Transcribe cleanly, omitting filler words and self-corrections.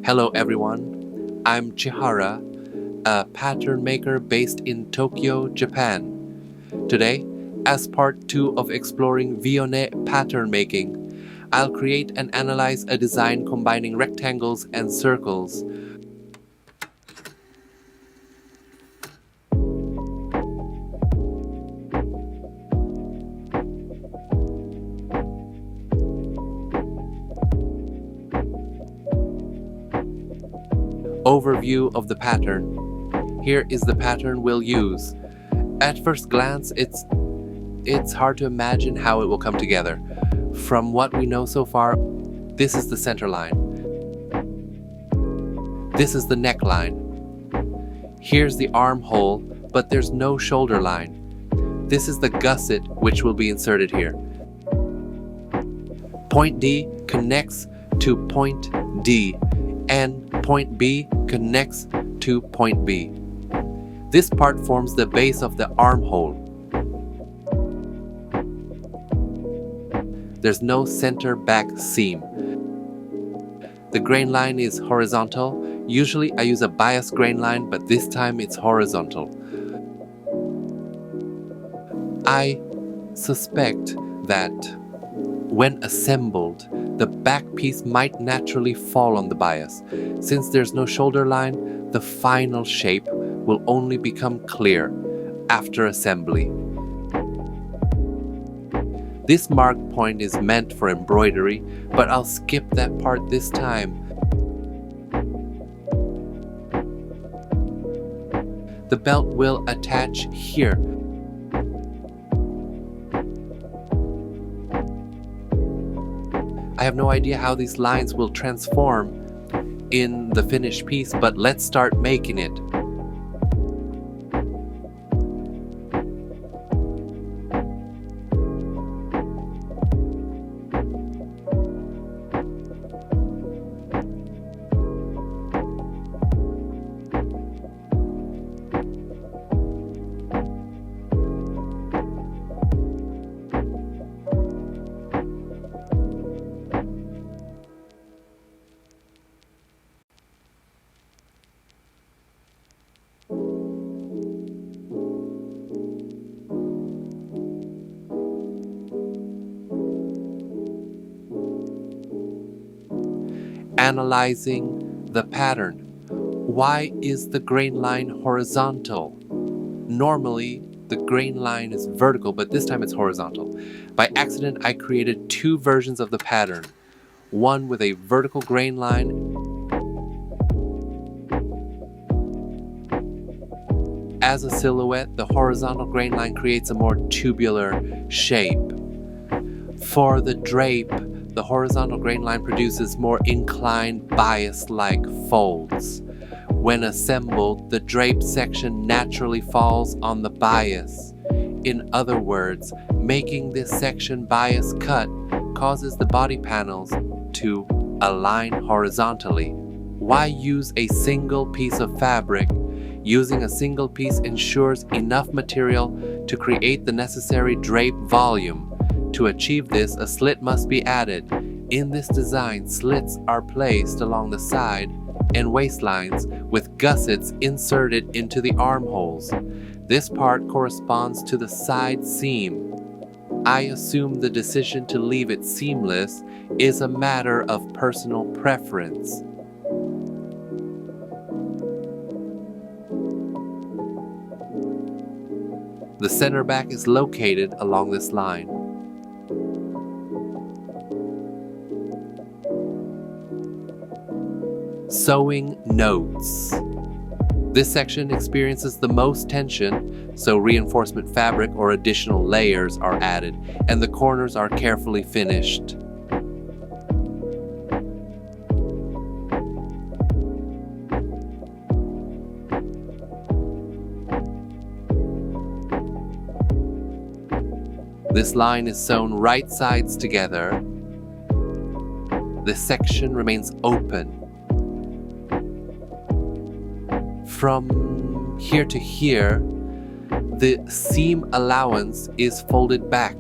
Hello everyone, I'm Chihara, a pattern maker based in Tokyo, Japan. Today, as part 2 of exploring vionnet pattern making, I'll create and analyze a design combining rectangles and circles. Overview of the pattern. Here is the pattern we'll use. At first glance, it's hard to imagine how it will come together. From what we know so far, this is the center line. This is the neckline. Here's the armhole, but there's no shoulder line. This is the gusset, which will be inserted here. Point D connects to point D, and point B connects to point B. This part forms the base of the armhole. There's no center back seam. The grain line is horizontal. Usually I use a bias grain line, but this time it's horizontal. I suspect that when assembled, the back piece might naturally fall on the bias. Since there's no shoulder line, the final shape will only become clear after assembly. This marked point is meant for embroidery, but I'll skip that part this time. The belt will attach here. I have no idea how these lines will transform in the finished piece, but let's start making it. Analyzing the pattern. Why is the grain line horizontal? Normally, the grain line is vertical, but this time it's horizontal. By accident, I created 2 versions of the pattern. One with a vertical grain line as a silhouette. The horizontal grain line creates a more tubular shape. For the drape, the horizontal grain line produces more inclined bias-like folds. When assembled, the drape section naturally falls on the bias. In other words, making this section bias cut causes the body panels to align horizontally. Why use a single piece of fabric? Using a single piece ensures enough material to create the necessary drape volume. To achieve this, a slit must be added. In this design, slits are placed along the side and waistlines with gussets inserted into the armholes. This part corresponds to the side seam. I assume the decision to leave it seamless is a matter of personal preference. The center back is located along this line. Sewing notes. This section experiences the most tension, so reinforcement fabric or additional layers are added, and the corners are carefully finished. This line is sewn right sides together. This section remains open. From here to here, the seam allowance is folded back.